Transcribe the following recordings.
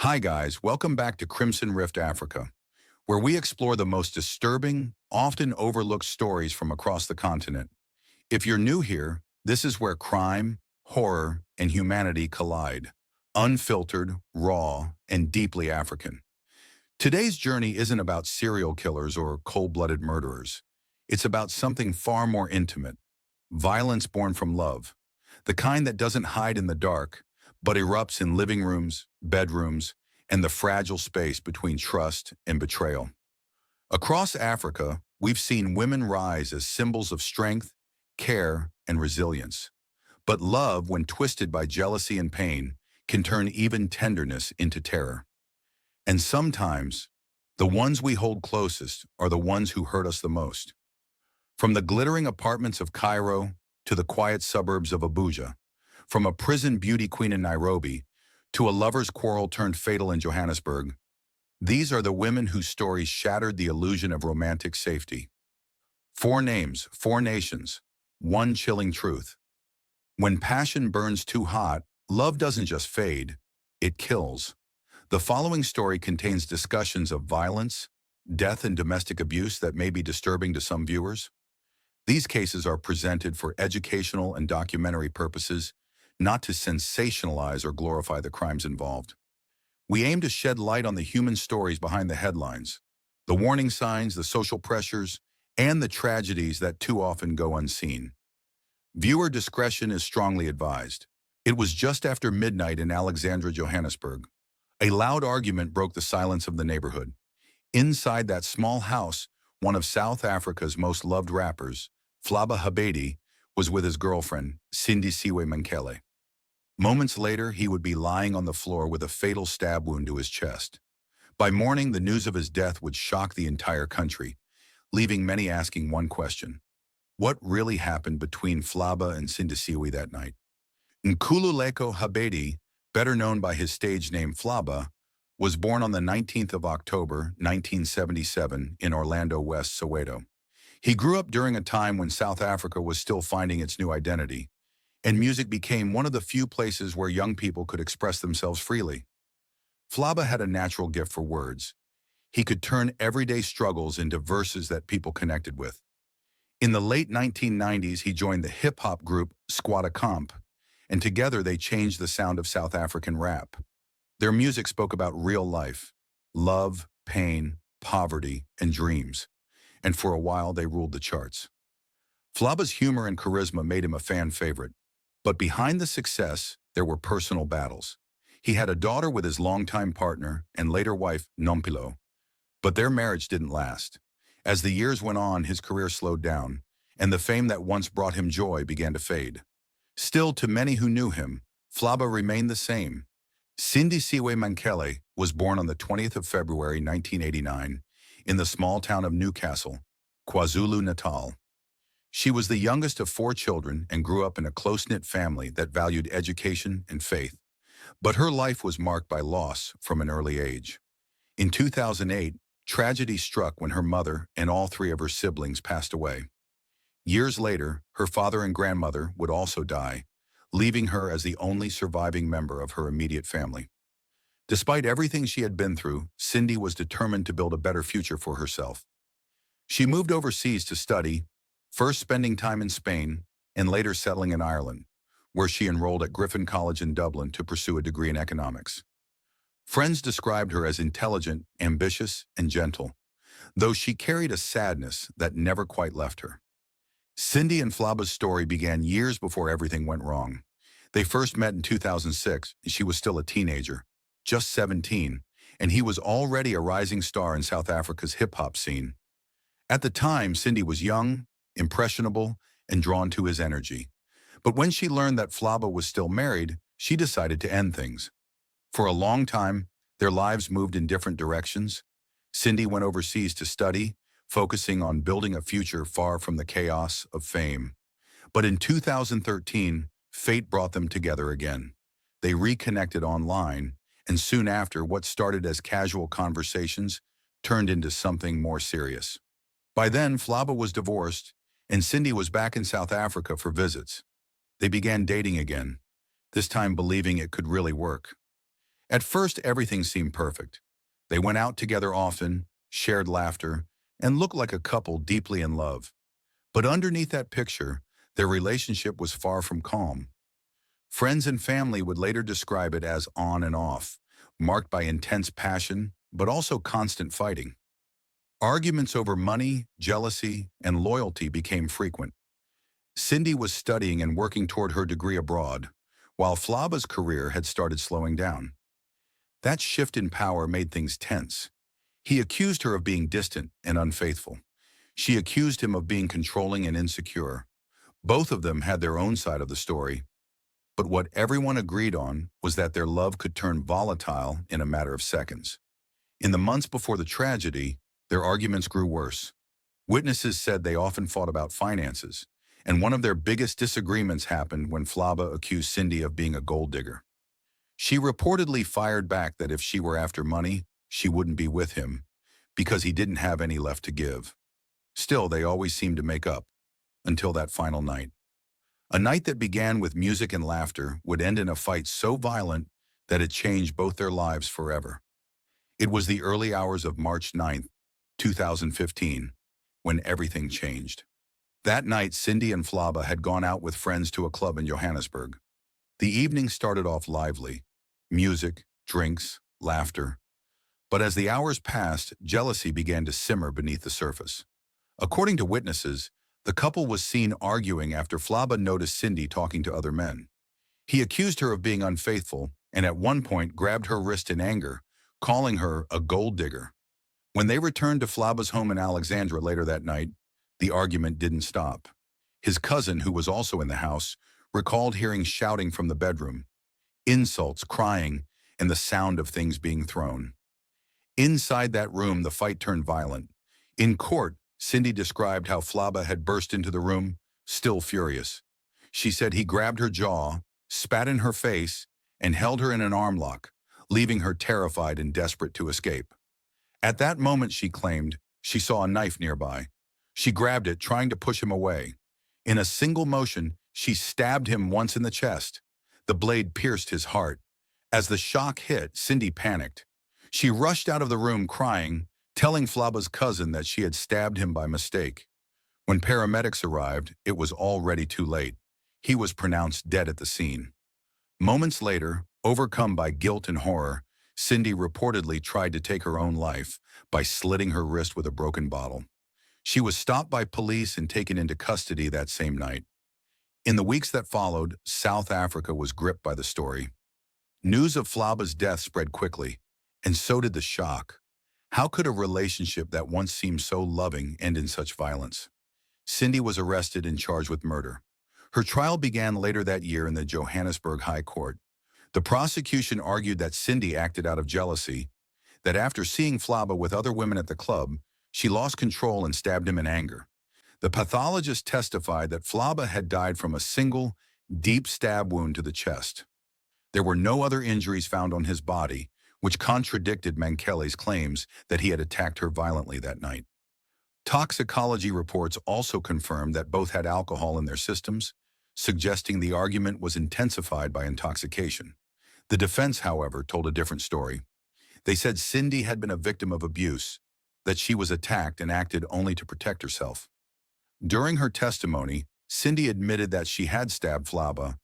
Hi guys, welcome back to Crimson Rift Africa, where we explore the most disturbing, often overlooked stories from across the continent. If you're new here, this is where crime, horror, and humanity collide. Unfiltered, raw, and deeply African. Today's journey isn't about serial killers or cold-blooded murderers. It's about something far more intimate. Violence born from love. The kind that doesn't hide in the dark, but erupts in living rooms, bedrooms, and the fragile space between trust and betrayal. Across Africa, we've seen women rise as symbols of strength, care, and resilience. But love, when twisted by jealousy and pain, can turn even tenderness into terror. And sometimes, the ones we hold closest are the ones who hurt us the most. From the glittering apartments of Cairo to the quiet suburbs of Abuja, from a prison beauty queen in Nairobi to a lover's quarrel turned fatal in Johannesburg, these are the women whose stories shattered the illusion of romantic safety. Four names, four nations, one chilling truth. When passion burns too hot, love doesn't just fade, it kills. The following story contains discussions of violence, death, and domestic abuse that may be disturbing to some viewers. These cases are presented for educational and documentary purposes, not to sensationalize or glorify the crimes involved. We aim to shed light on the human stories behind the headlines, the warning signs, the social pressures, and the tragedies that too often go unseen. Viewer discretion is strongly advised. It was just after midnight in Alexandria, Johannesburg. A loud argument broke the silence of the neighborhood. Inside that small house, one of South Africa's most loved rappers, Flabba, was with his girlfriend, Sindisiwe Mankele. Moments later, he would be lying on the floor with a fatal stab wound to his chest. By morning, the news of his death would shock the entire country, leaving many asking one question: what really happened between Flabba and Sindisiwe that night? Nkululeko Habedi, better known by his stage name Flabba, was born on the 19th of October, 1977, in Orlando West, Soweto. He grew up during a time when South Africa was still finding its new identity, and music became one of the few places where young people could express themselves freely. Flabba had a natural gift for words. He could turn everyday struggles into verses that people connected with. In the late 1990s, he joined the hip-hop group Squatta Comp, and together they changed the sound of South African rap. Their music spoke about real life, love, pain, poverty, and dreams, and for a while they ruled the charts. Flabba's humor and charisma made him a fan favorite, but behind the success, there were personal battles. He had a daughter with his longtime partner and later wife, Nompilo, but their marriage didn't last. As the years went on, his career slowed down, and the fame that once brought him joy began to fade. Still, to many who knew him, Flabba remained the same. Sindisiwe Mankele was born on the 20th of February 1989 in the small town of Newcastle, KwaZulu-Natal. She was the youngest of four children and grew up in a close-knit family that valued education and faith. But her life was marked by loss from an early age. In 2008, tragedy struck when her mother and all three of her siblings passed away. Years later, her father and grandmother would also die, leaving her as the only surviving member of her immediate family. Despite everything she had been through, Cindy was determined to build a better future for herself. She moved overseas to study, first spending time in Spain and later settling in Ireland, where she enrolled at Griffin College in Dublin to pursue a degree in economics. Friends described her as intelligent, ambitious, and gentle, though she carried a sadness that never quite left her. Cindy and Flabba's story began years before everything went wrong. They first met in 2006, and she was still a teenager, just 17, and he was already a rising star in South Africa's hip-hop scene. At the time, Cindy was young, impressionable, and drawn to his energy. But when she learned that Flabba was still married, she decided to end things. For a long time, their lives moved in different directions. Cindy went overseas to study, focusing on building a future far from the chaos of fame. But in 2013, fate brought them together again. They reconnected online, and soon after, what started as casual conversations turned into something more serious. By then, Flabba was divorced, and Cindy was back in South Africa for visits. They began dating again, this time believing it could really work. At first, everything seemed perfect. They went out together often, shared laughter, and looked like a couple deeply in love. But underneath that picture, their relationship was far from calm. Friends and family would later describe it as on and off, marked by intense passion, but also constant fighting. Arguments over money, jealousy, and loyalty became frequent. Cindy was studying and working toward her degree abroad, while Flabba's career had started slowing down. That shift in power made things tense. He accused her of being distant and unfaithful. She accused him of being controlling and insecure. Both of them had their own side of the story, but what everyone agreed on was that their love could turn volatile in a matter of seconds. In the months before the tragedy, their arguments grew worse. Witnesses said they often fought about finances, and one of their biggest disagreements happened when Flabba accused Cindy of being a gold digger. She reportedly fired back that if she were after money, she wouldn't be with him, because he didn't have any left to give. Still, they always seemed to make up, until that final night. A night that began with music and laughter would end in a fight so violent that it changed both their lives forever. It was the early hours of March 9th, 2015, when everything changed. That night, Cindy and Flabba had gone out with friends to a club in Johannesburg. The evening started off lively. Music, drinks, laughter. But as the hours passed, jealousy began to simmer beneath the surface. According to witnesses, the couple was seen arguing after Flabba noticed Cindy talking to other men. He accused her of being unfaithful and at one point grabbed her wrist in anger, calling her a gold digger. When they returned to Flabba's home in Alexandra later that night, the argument didn't stop. His cousin, who was also in the house, recalled hearing shouting from the bedroom, insults, crying, and the sound of things being thrown. Inside that room, the fight turned violent. In court, Cindy described how Flabba had burst into the room, still furious. She said he grabbed her jaw, spat in her face, and held her in an arm lock, leaving her terrified and desperate to escape. At that moment, she claimed, she saw a knife nearby. She grabbed it, trying to push him away. In a single motion, she stabbed him once in the chest. The blade pierced his heart. As the shock hit, Cindy panicked. She rushed out of the room crying, telling Flabba's cousin that she had stabbed him by mistake. When paramedics arrived, it was already too late. He was pronounced dead at the scene. Moments later, overcome by guilt and horror, Cindy reportedly tried to take her own life by slitting her wrist with a broken bottle. She was stopped by police and taken into custody that same night. In the weeks that followed, South Africa was gripped by the story. News of Flabba's death spread quickly, and so did the shock. How could a relationship that once seemed so loving end in such violence? Cindy was arrested and charged with murder. Her trial began later that year in the Johannesburg High Court. The prosecution argued that Cindy acted out of jealousy, that after seeing Flabba with other women at the club, she lost control and stabbed him in anger. The pathologist testified that Flabba had died from a single, deep stab wound to the chest. There were no other injuries found on his body, which contradicted Mankele's claims that he had attacked her violently that night. Toxicology reports also confirmed that both had alcohol in their systems, suggesting the argument was intensified by intoxication. The defense, however, told a different story. They said Cindy had been a victim of abuse, that she was attacked and acted only to protect herself. During her testimony, Cindy admitted that she had stabbed Flabba,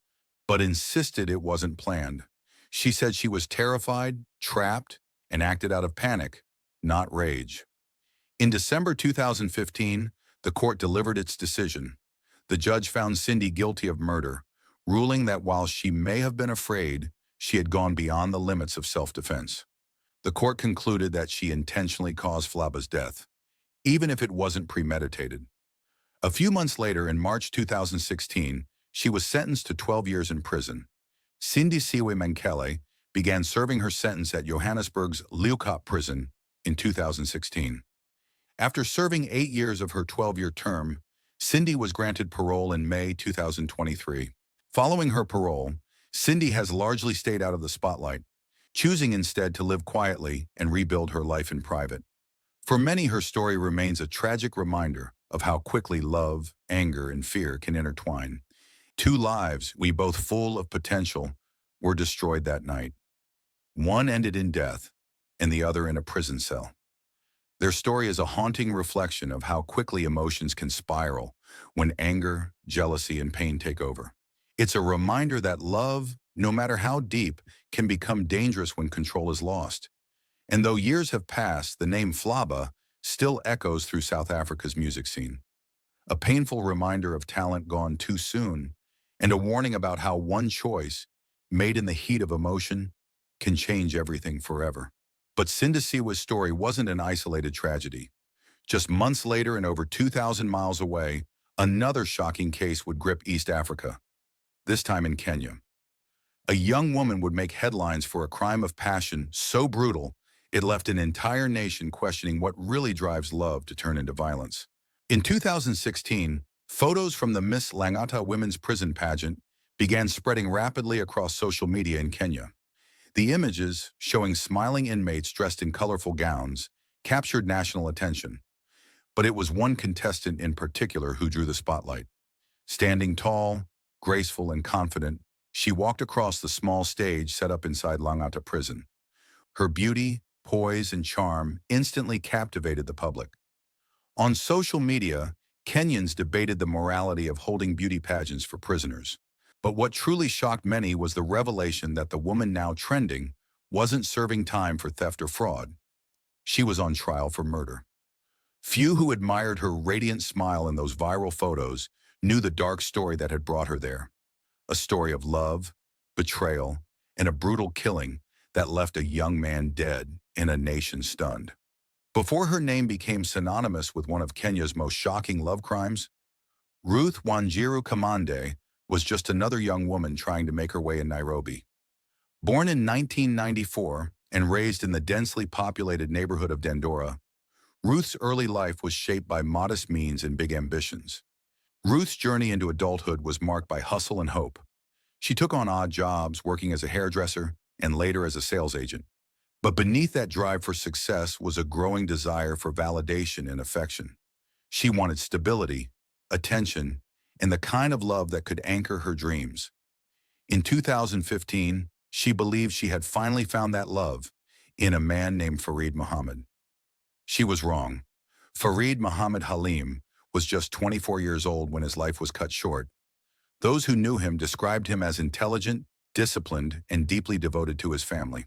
but insisted it wasn't planned. She said she was terrified, trapped, and acted out of panic, not rage. In December 2015, the court delivered its decision. The judge found Cindy guilty of murder, ruling that while she may have been afraid, she had gone beyond the limits of self-defense. The court concluded that she intentionally caused Flabba's death, even if it wasn't premeditated. A few months later, in March 2016, she was sentenced to 12 years in prison. Cindy Siwe Mankele began serving her sentence at Johannesburg's Leeuwkop prison in 2016. After serving 8 years of her 12-year term, Cindy was granted parole in May 2023. Following her parole, Cindy has largely stayed out of the spotlight, choosing instead to live quietly and rebuild her life in private. For many, her story remains a tragic reminder of how quickly love, anger, and fear can intertwine. Two lives, we both full of potential, were destroyed that night. One ended in death, and the other in a prison cell. Their story is a haunting reflection of how quickly emotions can spiral when anger, jealousy, and pain take over. It's a reminder that love, no matter how deep, can become dangerous when control is lost. And though years have passed, the name Flabba still echoes through South Africa's music scene. A painful reminder of talent gone too soon, and a warning about how one choice, made in the heat of emotion, can change everything forever. But Sindisiwa's story wasn't an isolated tragedy. Just months later and over 2,000 miles away, another shocking case would grip East Africa, this time in Kenya. A young woman would make headlines for a crime of passion so brutal, it left an entire nation questioning what really drives love to turn into violence. In 2016, photos from the Miss Langata Women's Prison pageant began spreading rapidly across social media in Kenya. The images, showing smiling inmates dressed in colorful gowns, captured national attention. But it was one contestant in particular who drew the spotlight. Standing tall, graceful, and confident, she walked across the small stage set up inside Langata Prison. Her beauty, poise, and charm instantly captivated the public. On social media, Kenyans debated the morality of holding beauty pageants for prisoners. But what truly shocked many was the revelation that the woman now trending wasn't serving time for theft or fraud. She was on trial for murder. Few who admired her radiant smile in those viral photos knew the dark story that had brought her there. A story of love, betrayal, and a brutal killing that left a young man dead and a nation stunned. Before her name became synonymous with one of Kenya's most shocking love crimes, Ruth Kamande was just another young woman trying to make her way in Nairobi. Born in 1994 and raised in the densely populated neighborhood of Dandora, Ruth's early life was shaped by modest means and big ambitions. Ruth's journey into adulthood was marked by hustle and hope. She took on odd jobs, working as a hairdresser and later as a sales agent. But beneath that drive for success was a growing desire for validation and affection. She wanted stability, attention, and the kind of love that could anchor her dreams. In 2015, she believed she had finally found that love in a man named Farid Muhammad. She was wrong. Farid Muhammad Halim was just 24 years old when his life was cut short. Those who knew him described him as intelligent, disciplined, and deeply devoted to his family.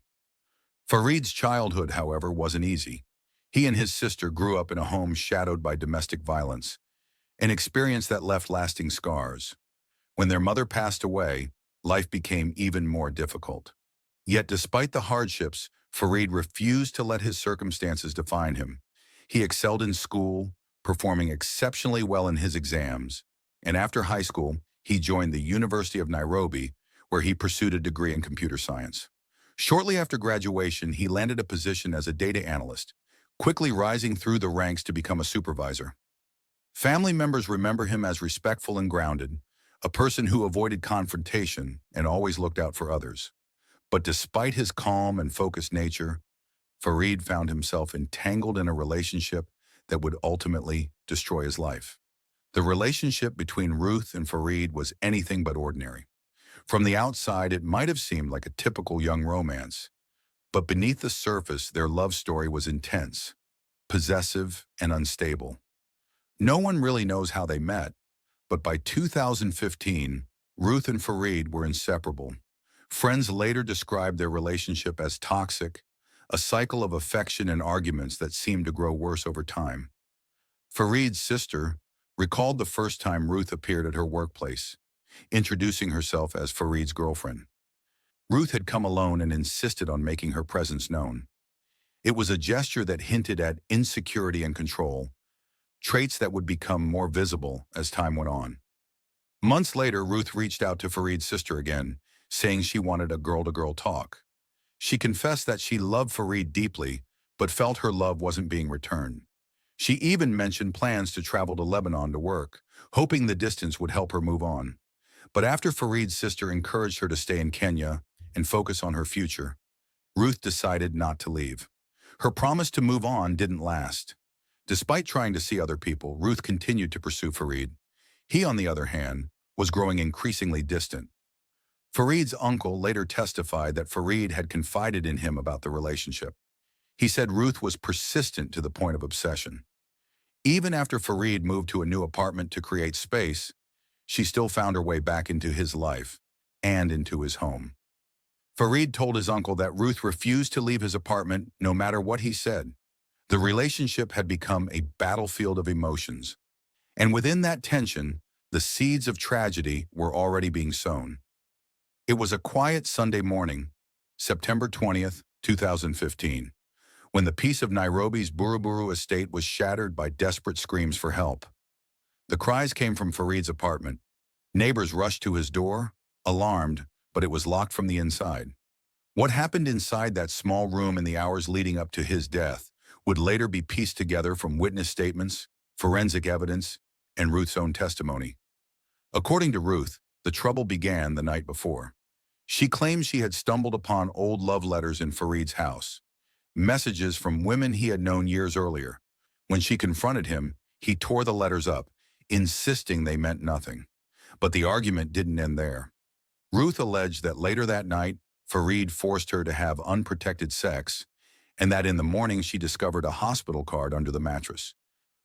Farid's childhood, however, wasn't easy. He and his sister grew up in a home shadowed by domestic violence, an experience that left lasting scars. When their mother passed away, life became even more difficult. Yet despite the hardships, Farid refused to let his circumstances define him. He excelled in school, performing exceptionally well in his exams, and after high school, he joined the University of Nairobi, where he pursued a degree in computer science. Shortly after graduation, he landed a position as a data analyst, quickly rising through the ranks to become a supervisor. Family members remember him as respectful and grounded, a person who avoided confrontation and always looked out for others. But despite his calm and focused nature, Farid found himself entangled in a relationship that would ultimately destroy his life. The relationship between Ruth and Farid was anything but ordinary. From the outside, it might have seemed like a typical young romance, but beneath the surface, their love story was intense, possessive, and unstable. No one really knows how they met, but by 2015, Ruth and Farid were inseparable. Friends later described their relationship as toxic, a cycle of affection and arguments that seemed to grow worse over time. Farid's sister recalled the first time Ruth appeared at her workplace, introducing herself as Farid's girlfriend. Ruth had come alone and insisted on making her presence known. It was a gesture that hinted at insecurity and control, traits that would become more visible as time went on. Months later, Ruth reached out to Farid's sister again, saying she wanted a girl-to-girl talk. She confessed that she loved Farid deeply, but felt her love wasn't being returned. She even mentioned plans to travel to Lebanon to work, hoping the distance would help her move on. But after Farid's sister encouraged her to stay in Kenya and focus on her future, Ruth decided not to leave. Her promise to move on didn't last. Despite trying to see other people, Ruth continued to pursue Farid. He, on the other hand, was growing increasingly distant. Fareed's uncle later testified that Fareed had confided in him about the relationship. He said Ruth was persistent to the point of obsession. Even after Fareed moved to a new apartment to create space, she still found her way back into his life and into his home. Fareed told his uncle that Ruth refused to leave his apartment no matter what he said. The relationship had become a battlefield of emotions. And within that tension, the seeds of tragedy were already being sown. It was a quiet Sunday morning, September 20th, 2015, when the peace of Nairobi's Buruburu estate was shattered by desperate screams for help. The cries came from Fareed's apartment. Neighbors rushed to his door, alarmed, but it was locked from the inside. What happened inside that small room in the hours leading up to his death would later be pieced together from witness statements, forensic evidence, and Ruth's own testimony. According to Ruth, the trouble began the night before. She claims she had stumbled upon old love letters in Fareed's house, messages from women he had known years earlier. When she confronted him, he tore the letters up, insisting they meant nothing. But the argument didn't end there. Ruth alleged that later that night, Fareed forced her to have unprotected sex, and that in the morning she discovered a hospital card under the mattress,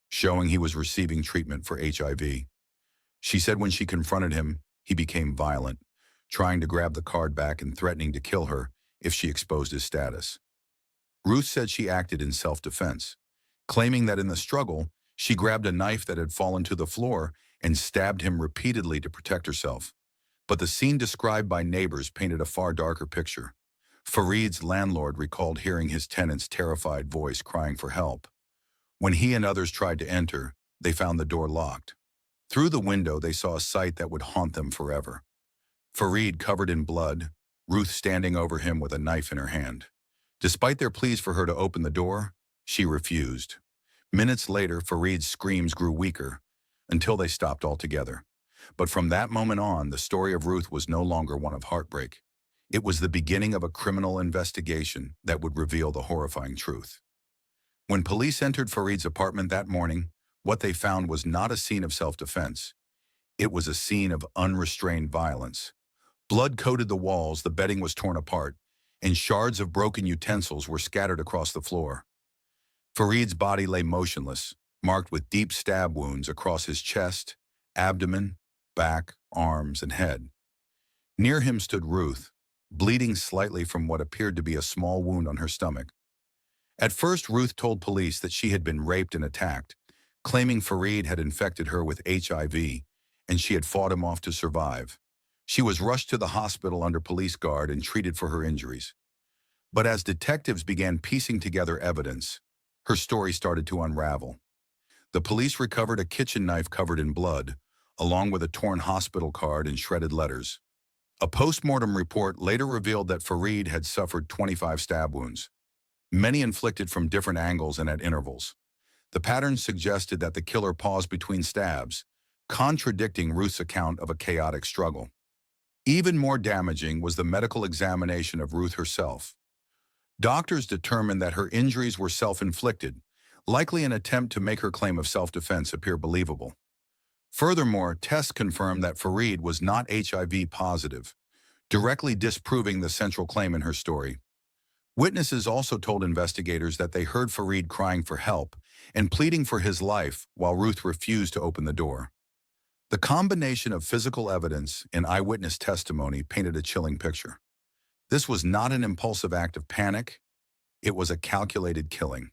showing he was receiving treatment for HIV. She said when she confronted him, he became violent, trying to grab the card back and threatening to kill her if she exposed his status. Ruth said she acted in self-defense, claiming that in the struggle, she grabbed a knife that had fallen to the floor and stabbed him repeatedly to protect herself. But the scene described by neighbors painted a far darker picture. Fareed's landlord recalled hearing his tenant's terrified voice crying for help. When he and others tried to enter, they found the door locked. Through the window, they saw a sight that would haunt them forever. Fareed covered in blood, Ruth standing over him with a knife in her hand. Despite their pleas for her to open the door, she refused. Minutes later, Fareed's screams grew weaker until they stopped altogether. But from that moment on, the story of Ruth was no longer one of heartbreak. It was the beginning of a criminal investigation that would reveal the horrifying truth. When police entered Fareed's apartment that morning, what they found was not a scene of self-defense. It was a scene of unrestrained violence. Blood coated the walls, the bedding was torn apart, and shards of broken utensils were scattered across the floor. Fareed's body lay motionless, marked with deep stab wounds across his chest, abdomen, back, arms, and head. Near him stood Ruth, bleeding slightly from what appeared to be a small wound on her stomach. At first, Ruth told police that she had been raped and attacked, claiming Fareed had infected her with HIV, and she had fought him off to survive. She was rushed to the hospital under police guard and treated for her injuries. But as detectives began piecing together evidence, her story started to unravel. The police recovered a kitchen knife covered in blood, along with a torn hospital card and shredded letters. A post-mortem report later revealed that Fareed had suffered 25 stab wounds, many inflicted from different angles and at intervals. The pattern suggested that the killer paused between stabs, contradicting Ruth's account of a chaotic struggle. Even more damaging was the medical examination of Ruth herself. Doctors determined that her injuries were self-inflicted, likely an attempt to make her claim of self-defense appear believable. Furthermore, tests confirmed that Fareed was not HIV positive, directly disproving the central claim in her story. Witnesses also told investigators that they heard Fareed crying for help and pleading for his life while Ruth refused to open the door. The combination of physical evidence and eyewitness testimony painted a chilling picture. This was not an impulsive act of panic, it was a calculated killing.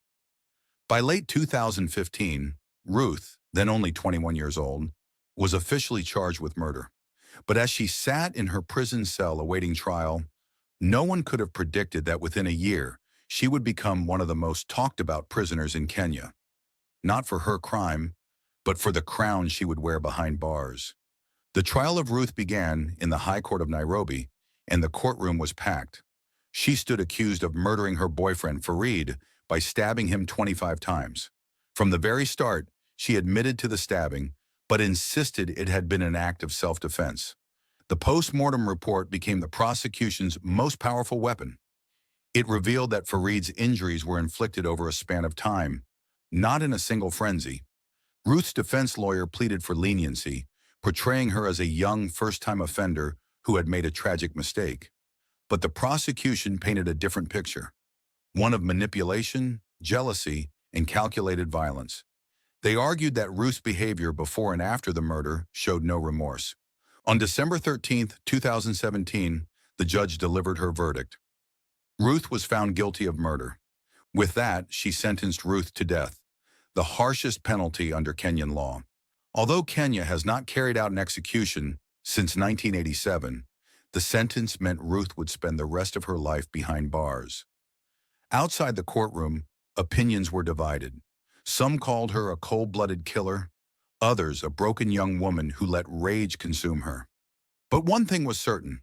By late 2015, Ruth, then only 21 years old, was officially charged with murder. But as she sat in her prison cell awaiting trial, no one could have predicted that within a year, she would become one of the most talked about prisoners in Kenya. Not for her crime, but for the crown she would wear behind bars. The trial of Ruth began in the High Court of Nairobi, and the courtroom was packed. She stood accused of murdering her boyfriend, Fareed, by stabbing him 25 times. From the very start, she admitted to the stabbing, but insisted it had been an act of self-defense. The post-mortem report became the prosecution's most powerful weapon. It revealed that Fareed's injuries were inflicted over a span of time, not in a single frenzy. Ruth's defense lawyer pleaded for leniency, portraying her as a young, first-time offender who had made a tragic mistake. But the prosecution painted a different picture, one of manipulation, jealousy, and calculated violence. They argued that Ruth's behavior before and after the murder showed no remorse. On December 13, 2017, the judge delivered her verdict. Ruth was found guilty of murder. With that, she sentenced Ruth to death, the harshest penalty under Kenyan law. Although Kenya has not carried out an execution since 1987, the sentence meant Ruth would spend the rest of her life behind bars. Outside the courtroom, opinions were divided. Some called her a cold-blooded killer, others a broken young woman who let rage consume her. But one thing was certain: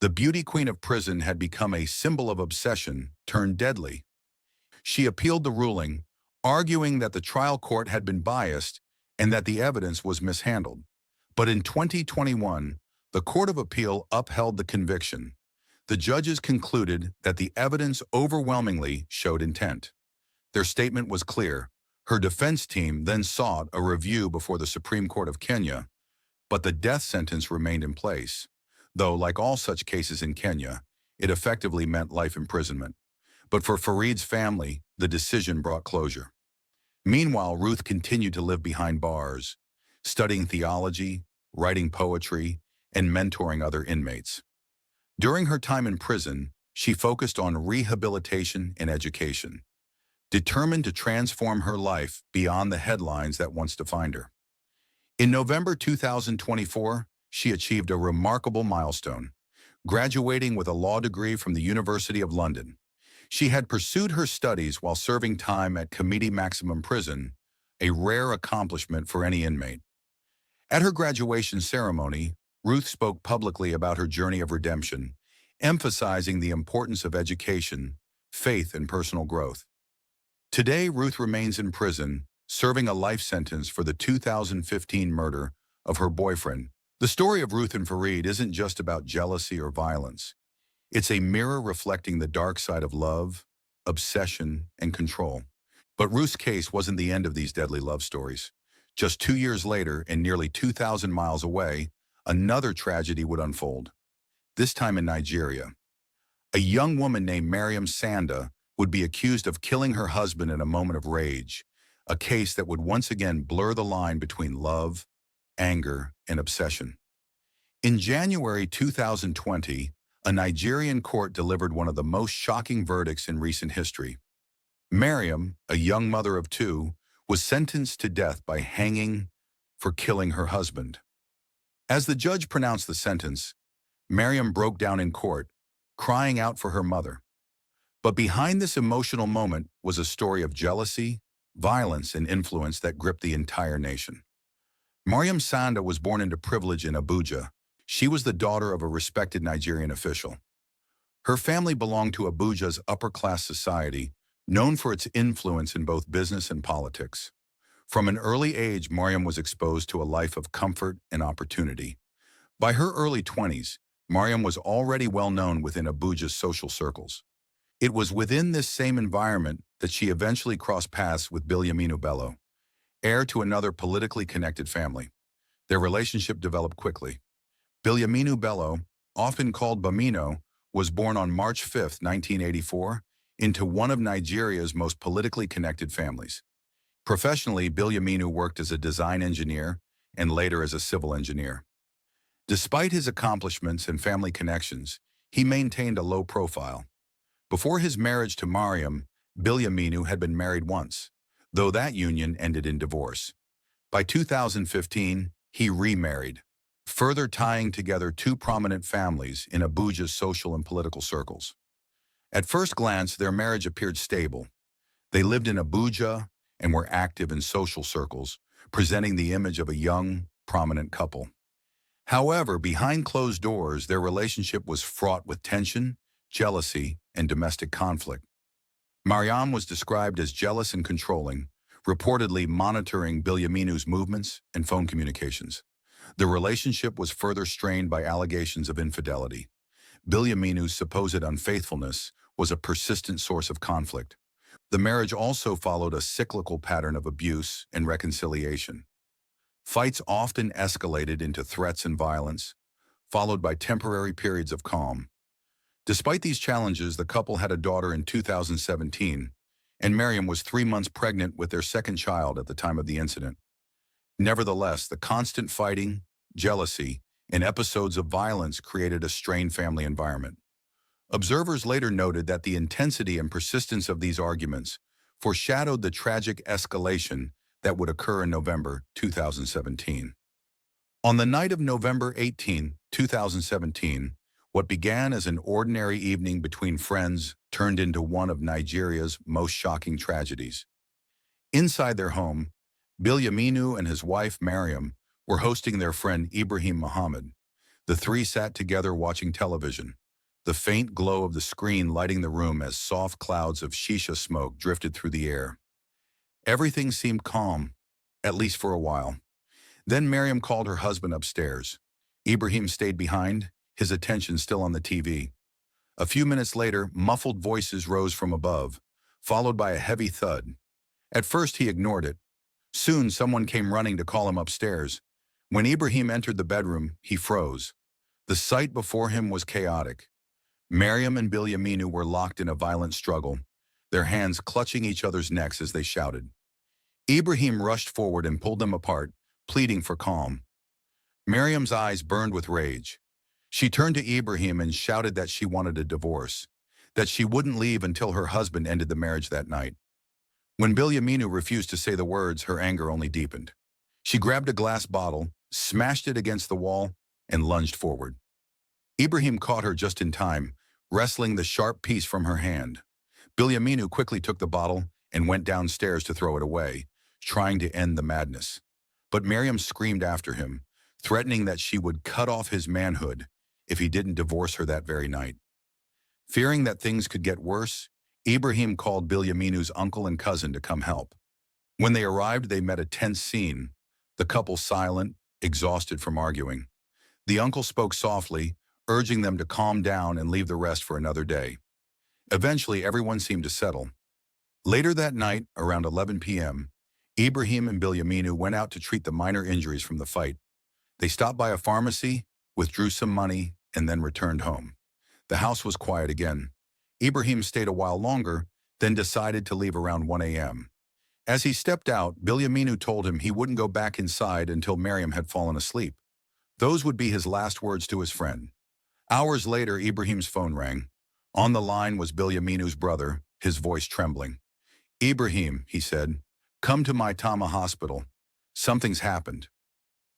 the beauty queen of prison had become a symbol of obsession turned deadly. She appealed the ruling, arguing that the trial court had been biased and that the evidence was mishandled. But in 2021, the Court of Appeal upheld the conviction. The judges concluded that the evidence overwhelmingly showed intent. Their statement was clear. Her defense team then sought a review before the Supreme Court of Kenya, but the death sentence remained in place. Though, like all such cases in Kenya, it effectively meant life imprisonment. But for Fareed's family, the decision brought closure. Meanwhile, Ruth continued to live behind bars, studying theology, writing poetry, and mentoring other inmates. During her time in prison, she focused on rehabilitation and education, determined to transform her life beyond the headlines that once defined her. In November 2024, she achieved a remarkable milestone, graduating with a law degree from the University of London. She had pursued her studies while serving time at Committee Maximum Prison, a rare accomplishment for any inmate. At her graduation ceremony, Ruth spoke publicly about her journey of redemption, emphasizing the importance of education, faith, and personal growth. Today, Ruth remains in prison, serving a life sentence for the 2015 murder of her boyfriend. The story of Ruth and Fareed isn't just about jealousy or violence. It's a mirror reflecting the dark side of love, obsession, and control. But Ruth's case wasn't the end of these deadly love stories. Just 2 years later, and nearly 2,000 miles away, another tragedy would unfold. This time in Nigeria. A young woman named Mariam Sanda would be accused of killing her husband in a moment of rage, a case that would once again blur the line between love, anger, and obsession. In January 2020, a Nigerian court delivered one of the most shocking verdicts in recent history. Mariam, a young mother of 2, was sentenced to death by hanging for killing her husband. As the judge pronounced the sentence, Mariam broke down in court, crying out for her mother. But behind this emotional moment was a story of jealousy, violence, and influence that gripped the entire nation. Mariam Sanda was born into privilege in Abuja. She was the daughter of a respected Nigerian official. Her family belonged to Abuja's upper-class society, known for its influence in both business and politics. From an early age, Mariam was exposed to a life of comfort and opportunity. By her early 20s, Mariam was already well known within Abuja's social circles. It was within this same environment that she eventually crossed paths with Bilyaminu Bello, heir to another politically connected family. Their relationship developed quickly. Bilyaminu Bello, often called Bamino, was born on March 5, 1984, into one of Nigeria's most politically connected families. Professionally, Bilyaminu worked as a design engineer and later as a civil engineer. Despite his accomplishments and family connections, he maintained a low profile. Before his marriage to Mariam, Bilyaminu had been married once, though that union ended in divorce. By 2015, he remarried, further tying together 2 prominent families in Abuja's social and political circles. At first glance, their marriage appeared stable. They lived in Abuja and were active in social circles, presenting the image of a young, prominent couple. However, behind closed doors, their relationship was fraught with tension, jealousy, and domestic conflict. Mariam was described as jealous and controlling, reportedly monitoring Bilyaminu's movements and phone communications. The relationship was further strained by allegations of infidelity. Bilyaminu's supposed unfaithfulness was a persistent source of conflict. The marriage also followed a cyclical pattern of abuse and reconciliation. Fights often escalated into threats and violence, followed by temporary periods of calm. Despite these challenges, the couple had a daughter in 2017, and Miriam was 3 months pregnant with their second child at the time of the incident. Nevertheless, the constant fighting, jealousy, and episodes of violence created a strained family environment. Observers later noted that the intensity and persistence of these arguments foreshadowed the tragic escalation that would occur in November 2017. On the night of November 18, 2017, what began as an ordinary evening between friends turned into one of Nigeria's most shocking tragedies. Inside their home, Bilyaminu and his wife Mariam were hosting their friend Ibrahim Muhammad. The three sat together watching television, the faint glow of the screen lighting the room as soft clouds of shisha smoke drifted through the air. Everything seemed calm, at least for a while. Then Mariam called her husband upstairs. Ibrahim stayed behind, his attention still on the TV. A few minutes later, muffled voices rose from above, followed by a heavy thud. At first he ignored it. Soon someone came running to call him upstairs. When Ibrahim entered the bedroom, he froze. The sight before him was chaotic. Mariam and Bilyaminu were locked in a violent struggle, their hands clutching each other's necks as they shouted. Ibrahim rushed forward and pulled them apart, pleading for calm. Mariam's eyes burned with rage. She turned to Ibrahim and shouted that she wanted a divorce, that she wouldn't leave until her husband ended the marriage that night. When Bilyaminu refused to say the words, her anger only deepened. She grabbed a glass bottle, smashed it against the wall, and lunged forward. Ibrahim caught her just in time, wrestling the sharp piece from her hand. Bilyaminu quickly took the bottle and went downstairs to throw it away, trying to end the madness. But Mariam screamed after him, threatening that she would cut off his manhood if he didn't divorce her that very night. Fearing that things could get worse, Ibrahim called Bilyaminu's uncle and cousin to come help. When they arrived, they met a tense scene, the couple silent, exhausted from arguing. The uncle spoke softly, urging them to calm down and leave the rest for another day. Eventually, everyone seemed to settle. Later that night, around 11 p.m., Ibrahim and Bilyaminu went out to treat the minor injuries from the fight. They stopped by a pharmacy, withdrew some money, and then returned home. The house was quiet again. Ibrahim stayed a while longer, then decided to leave around 1 a.m. As he stepped out, Bilyaminu told him he wouldn't go back inside until Mariam had fallen asleep. Those would be his last words to his friend. Hours later, Ibrahim's phone rang. On the line was Bilyaminu's brother, his voice trembling. "Ibrahim," he said, "come to my Tama hospital. Something's happened."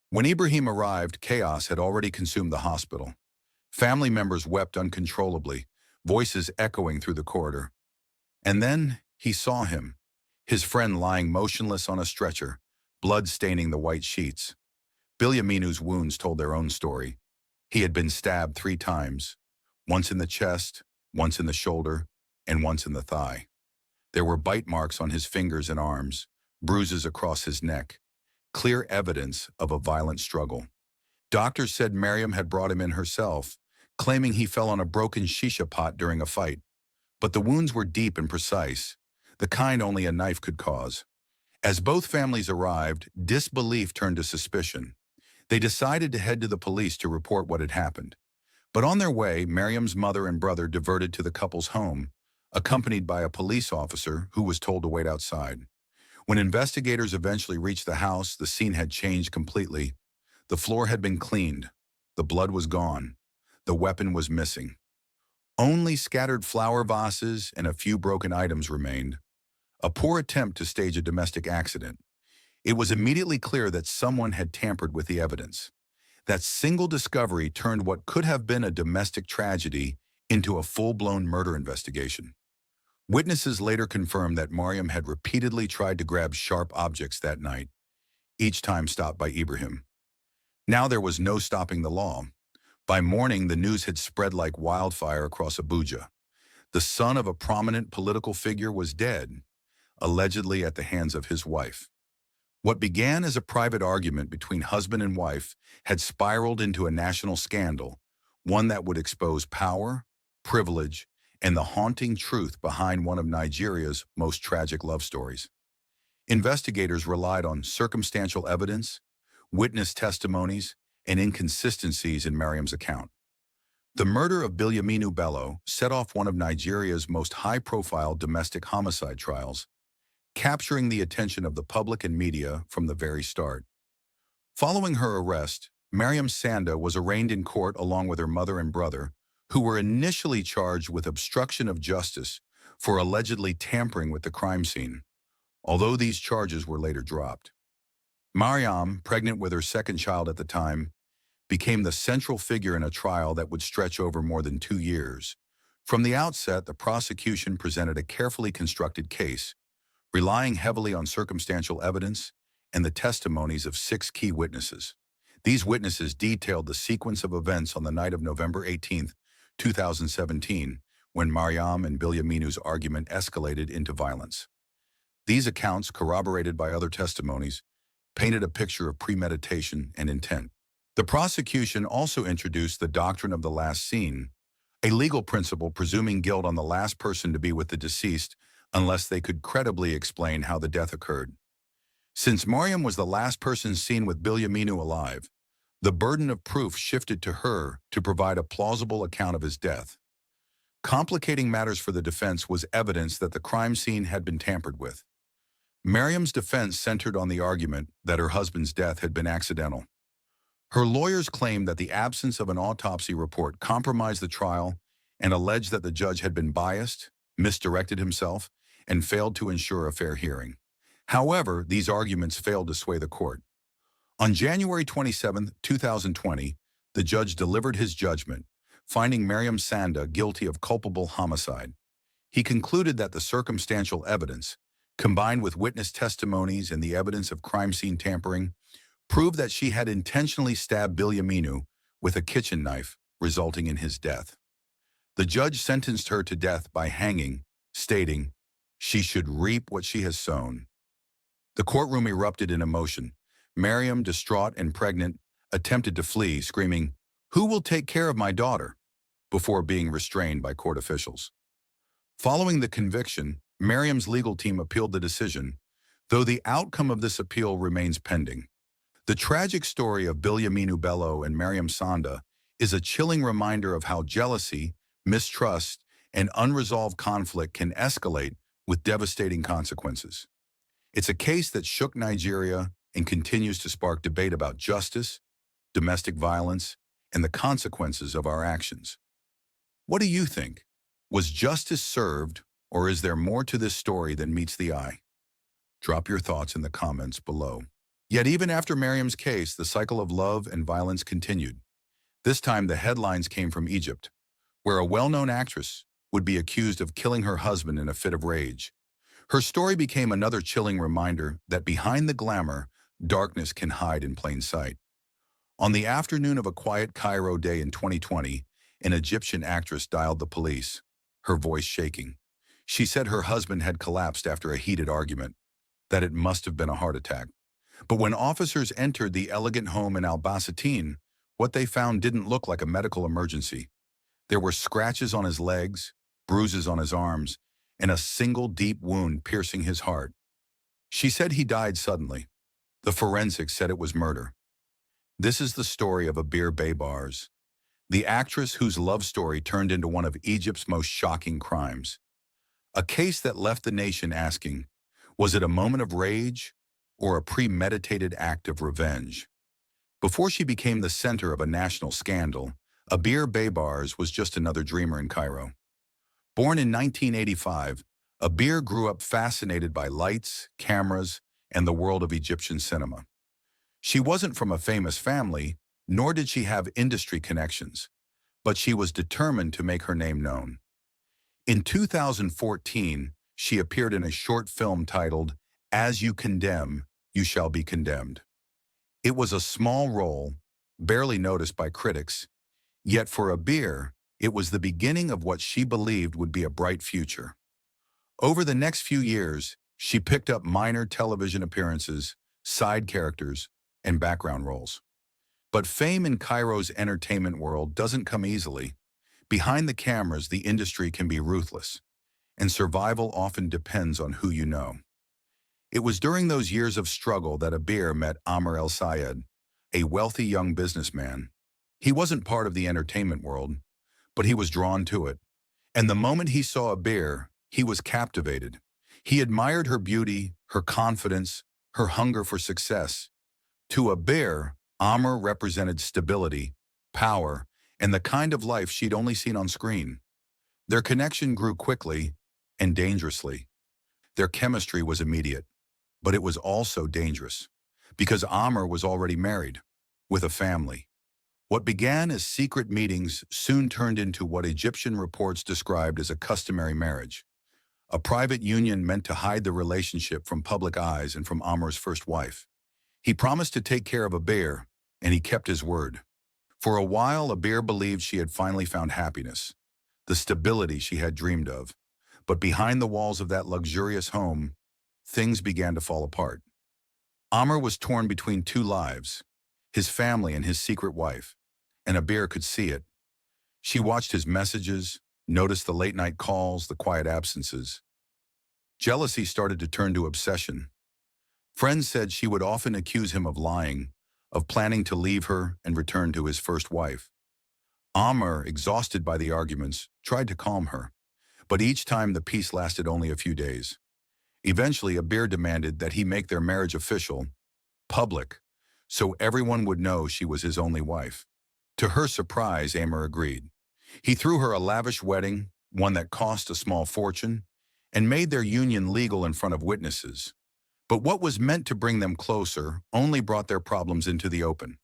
When Ibrahim arrived, chaos had already consumed the hospital. Family members wept uncontrollably, voices echoing through the corridor. And then he saw him, his friend lying motionless on a stretcher, blood staining the white sheets. Bilyaminu's wounds told their own story. He had been stabbed 3 times, once in the chest, once in the shoulder, and once in the thigh. There were bite marks on his fingers and arms, bruises across his neck, clear evidence of a violent struggle. Doctors said Mariam had brought him in herself, claiming he fell on a broken shisha pot during a fight. But the wounds were deep and precise, the kind only a knife could cause. As both families arrived, disbelief turned to suspicion. They decided to head to the police to report what had happened. But on their way, Mariam's mother and brother diverted to the couple's home, accompanied by a police officer who was told to wait outside. When investigators eventually reached the house, the scene had changed completely. The floor had been cleaned. The blood was gone. The weapon was missing. Only scattered flower vases and a few broken items remained. A poor attempt to stage a domestic accident. It was immediately clear that someone had tampered with the evidence. That single discovery turned what could have been a domestic tragedy into a full-blown murder investigation. Witnesses later confirmed that Mariam had repeatedly tried to grab sharp objects that night, each time stopped by Ibrahim. Now there was no stopping the law. By morning, the news had spread like wildfire across Abuja. The son of a prominent political figure was dead, allegedly at the hands of his wife. What began as a private argument between husband and wife had spiraled into a national scandal, one that would expose power, privilege, and the haunting truth behind one of Nigeria's most tragic love stories. Investigators relied on circumstantial evidence, witness testimonies, and inconsistencies in Mariam's account. The murder of Bilyaminu Bello set off one of Nigeria's most high-profile domestic homicide trials, capturing the attention of the public and media from the very start. Following her arrest, Mariam Sanda was arraigned in court along with her mother and brother, who were initially charged with obstruction of justice for allegedly tampering with the crime scene, although these charges were later dropped. Mariam, pregnant with her second child at the time, became the central figure in a trial that would stretch over more than 2 years. From the outset, the prosecution presented a carefully constructed case, relying heavily on circumstantial evidence and the testimonies of 6 key witnesses. These witnesses detailed the sequence of events on the night of November 18, 2017, when Mariam and Bilyaminu's argument escalated into violence. These accounts, corroborated by other testimonies, painted a picture of premeditation and intent. The prosecution also introduced the doctrine of the last scene, a legal principle presuming guilt on the last person to be with the deceased unless they could credibly explain how the death occurred. Since Mariam was the last person seen with Bilyaminu alive, the burden of proof shifted to her to provide a plausible account of his death. Complicating matters for the defense was evidence that the crime scene had been tampered with. Mariam's defense centered on the argument that her husband's death had been accidental. Her lawyers claimed that the absence of an autopsy report compromised the trial and alleged that the judge had been biased, misdirected himself, and failed to ensure a fair hearing. However, these arguments failed to sway the court. On January 27, 2020, the judge delivered his judgment, finding Mariam Sanda guilty of culpable homicide. He concluded that the circumstantial evidence, combined with witness testimonies and the evidence of crime scene tampering, proved that she had intentionally stabbed Bilyaminu with a kitchen knife, resulting in his death. The judge sentenced her to death by hanging, stating, "She should reap what she has sown." The courtroom erupted in emotion. Mariam, distraught and pregnant, attempted to flee, screaming, "Who will take care of my daughter?" before being restrained by court officials. Following the conviction, Mariam's legal team appealed the decision, though the outcome of this appeal remains pending. The tragic story of Bilyaminu Bello and Mariam Sanda is a chilling reminder of how jealousy, mistrust, and unresolved conflict can escalate with devastating consequences. It's a case that shook Nigeria and continues to spark debate about justice, domestic violence, and the consequences of our actions. What do you think? Was justice served, or is there more to this story than meets the eye? Drop your thoughts in the comments below. Yet even after Mariam's case, the cycle of love and violence continued. This time the headlines came from Egypt, where a well-known actress would be accused of killing her husband in a fit of rage. Her story became another chilling reminder that behind the glamour, darkness can hide in plain sight. On the afternoon of a quiet Cairo day in 2020, an Egyptian actress dialed the police, her voice shaking. She said her husband had collapsed after a heated argument, that it must have been a heart attack. But when officers entered the elegant home in Al-Basatin, what they found didn't look like a medical emergency. There were scratches on his legs, bruises on his arms, and a single deep wound piercing his heart. She said he died suddenly. The forensics said it was murder. This is the story of Abir Baybars, the actress whose love story turned into one of Egypt's most shocking crimes. A case that left the nation asking, was it a moment of rage or a premeditated act of revenge? Before she became the center of a national scandal, Abir Baybars was just another dreamer in Cairo. Born in 1985, Abir grew up fascinated by lights, cameras, and the world of Egyptian cinema. She wasn't from a famous family, nor did she have industry connections, but she was determined to make her name known. In 2014, she appeared in a short film titled, "As You Condemn, You Shall Be Condemned." It was a small role, barely noticed by critics, yet for Abir, it was the beginning of what she believed would be a bright future. Over the next few years, she picked up minor television appearances, side characters, and background roles. But fame in Cairo's entertainment world doesn't come easily. Behind the cameras, the industry can be ruthless, and survival often depends on who you know. It was during those years of struggle that Abir met Amr El Sayed, a wealthy young businessman. He wasn't part of the entertainment world, but he was drawn to it. And the moment he saw a bear, he was captivated. He admired her beauty, her confidence, her hunger for success. To a bear, Amr represented stability, power, and the kind of life she'd only seen on screen. Their connection grew quickly and dangerously. Their chemistry was immediate, but it was also dangerous, because Amr was already married, with a family. What began as secret meetings soon turned into what Egyptian reports described as a customary marriage, a private union meant to hide the relationship from public eyes and from Amr's first wife. He promised to take care of Abir, and he kept his word. For a while, Abir believed she had finally found happiness, the stability she had dreamed of. But behind the walls of that luxurious home, things began to fall apart. Amr was torn between two lives, his family and his secret wife, and Abir could see it. She watched his messages, noticed the late-night calls, the quiet absences. Jealousy started to turn to obsession. Friends said she would often accuse him of lying, of planning to leave her and return to his first wife. Amr, exhausted by the arguments, tried to calm her, but each time the peace lasted only a few days. Eventually, Abir demanded that he make their marriage official, public, so everyone would know she was his only wife. To her surprise, Amr agreed. He threw her a lavish wedding, one that cost a small fortune, and made their union legal in front of witnesses. But what was meant to bring them closer only brought their problems into the open.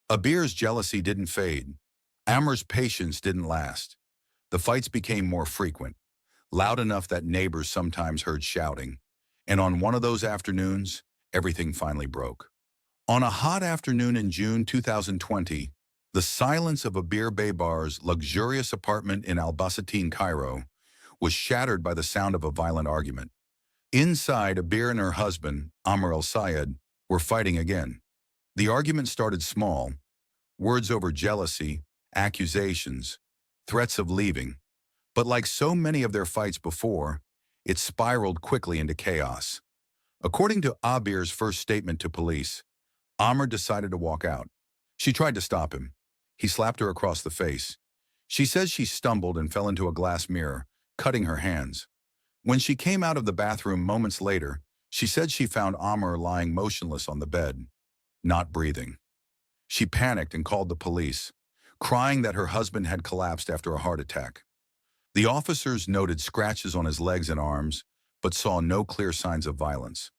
Abir's jealousy didn't fade. Amr's patience didn't last. The fights became more frequent, loud enough that neighbors sometimes heard shouting. And on one of those afternoons, everything finally broke. On a hot afternoon in June 2020, the silence of Abir Beybar's luxurious apartment in Al-Basatin, Cairo, was shattered by the sound of a violent argument. Inside, Abir and her husband, Amr al-Sayed, were fighting again. The argument started small, words over jealousy, accusations, threats of leaving. But like so many of their fights before, it spiraled quickly into chaos. According to Abir's first statement to police, Amr decided to walk out. She tried to stop him. He slapped her across the face. She says she stumbled and fell into a glass mirror, cutting her hands. When she came out of the bathroom moments later, she said she found Amr lying motionless on the bed, not breathing. She panicked and called the police, crying that her husband had collapsed after a heart attack. The officers noted scratches on his legs and arms, but saw no clear signs of violence.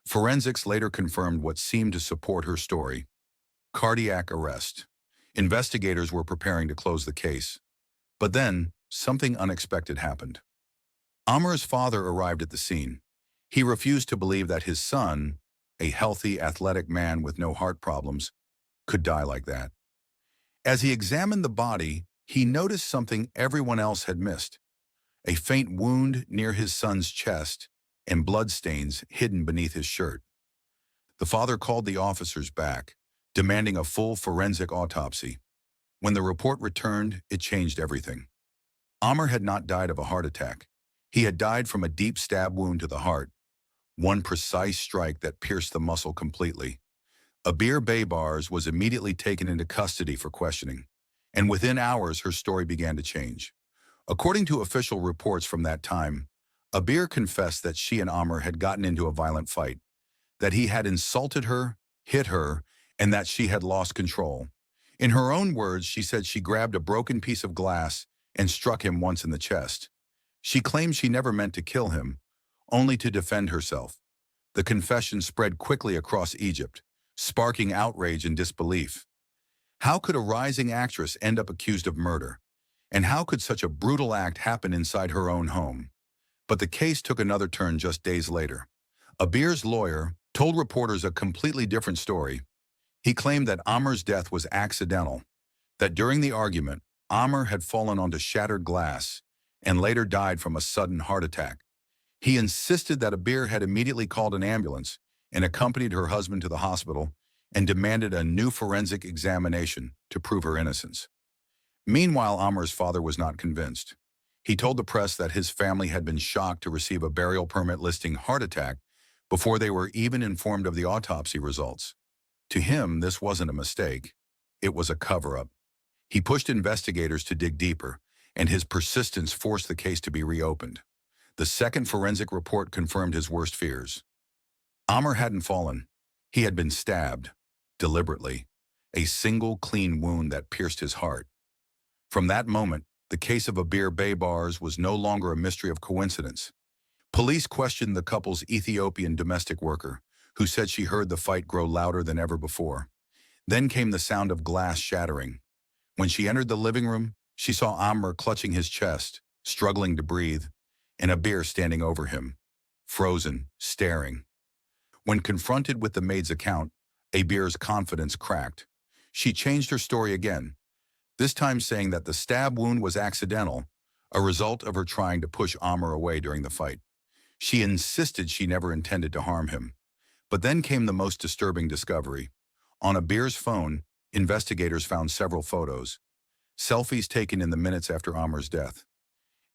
Forensics later confirmed what seemed to support her story: cardiac arrest. Investigators were preparing to close the case. But then, something unexpected happened. Amr's father arrived at the scene. He refused to believe that his son, a healthy, athletic man with no heart problems, could die like that. As he examined the body, he noticed something everyone else had missed: a faint wound near his son's chest and bloodstains hidden beneath his shirt. The father called the officers back, demanding a full forensic autopsy. When the report returned, it changed everything. Amr had not died of a heart attack. He had died from a deep stab wound to the heart, one precise strike that pierced the muscle completely. Abir Beybars was immediately taken into custody for questioning, and within hours her story began to change. According to official reports from that time, Abir confessed that she and Amr had gotten into a violent fight, that he had insulted her, hit her, and that she had lost control. In her own words, she said she grabbed a broken piece of glass and struck him once in the chest. She claimed she never meant to kill him, only to defend herself. The confession spread quickly across Egypt, sparking outrage and disbelief. How could a rising actress end up accused of murder? And how could such a brutal act happen inside her own home? But the case took another turn just days later. Abir's lawyer told reporters a completely different story. He claimed that Amr's death was accidental, that during the argument, Amr had fallen onto shattered glass and later died from a sudden heart attack. He insisted that Abir had immediately called an ambulance and accompanied her husband to the hospital and demanded a new forensic examination to prove her innocence. Meanwhile, Amr's father was not convinced. He told the press that his family had been shocked to receive a burial permit listing heart attack before they were even informed of the autopsy results. To him, this wasn't a mistake. It was a cover-up. He pushed investigators to dig deeper, and his persistence forced the case to be reopened. The second forensic report confirmed his worst fears. Amr hadn't fallen. He had been stabbed, deliberately, a single clean wound that pierced his heart. From that moment, the case of Abir Baybars was no longer a mystery of coincidence. Police questioned the couple's Ethiopian domestic worker, who said she heard the fight grow louder than ever before. Then came the sound of glass shattering. When she entered the living room, she saw Amr clutching his chest, struggling to breathe, and Abir standing over him, frozen, staring. When confronted with the maid's account, Abir's confidence cracked. She changed her story again, this time saying that the stab wound was accidental, a result of her trying to push Amr away during the fight. She insisted she never intended to harm him. But then came the most disturbing discovery. On Abir's phone, investigators found several photos, selfies taken in the minutes after Amr's death.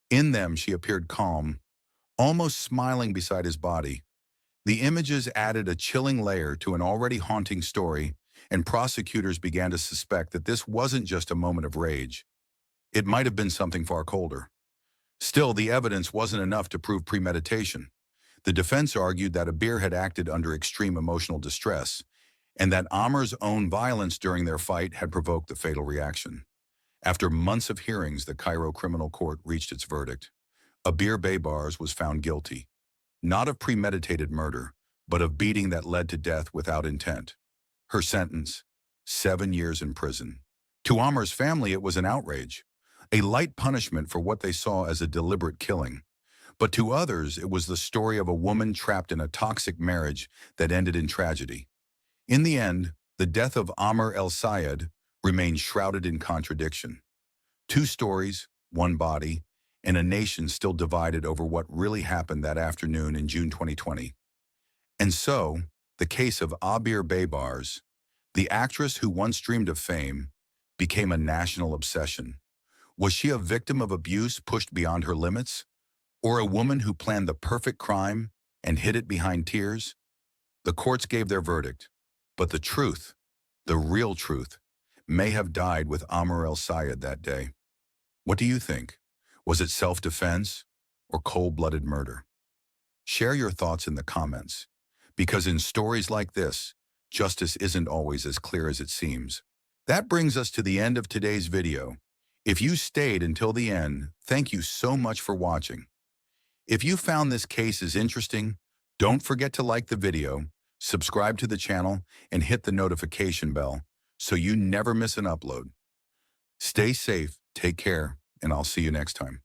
In them, she appeared calm, almost smiling beside his body. The images added a chilling layer to an already haunting story, and prosecutors began to suspect that this wasn't just a moment of rage. It might have been something far colder. Still, the evidence wasn't enough to prove premeditation. The defense argued that Abir had acted under extreme emotional distress, and that Amr's own violence during their fight had provoked the fatal reaction. After months of hearings, the Cairo Criminal Court reached its verdict. Abir Baybars was found guilty, not of premeditated murder, but of beating that led to death without intent. Her sentence, 7 years in prison. To Amr's family, it was an outrage, a light punishment for what they saw as a deliberate killing. But to others, it was the story of a woman trapped in a toxic marriage that ended in tragedy. In the end, the death of Amr el-Sayed remained shrouded in contradiction. Two stories, one body, and a nation still divided over what really happened that afternoon in June 2020. And so, the case of Abir Baybars, the actress who once dreamed of fame, became a national obsession. Was she a victim of abuse pushed beyond her limits? Or a woman who planned the perfect crime and hid it behind tears? The courts gave their verdict, but the truth, the real truth, may have died with Amr el-Sayed that day. What do you think? Was it self-defense or cold-blooded murder? Share your thoughts in the comments, because in stories like this, justice isn't always as clear as it seems. That brings us to the end of today's video. If you stayed until the end, thank you so much for watching. If you found this case as interesting, don't forget to like the video, subscribe to the channel, and hit the notification bell so you never miss an upload. Stay safe, take care, and I'll see you next time.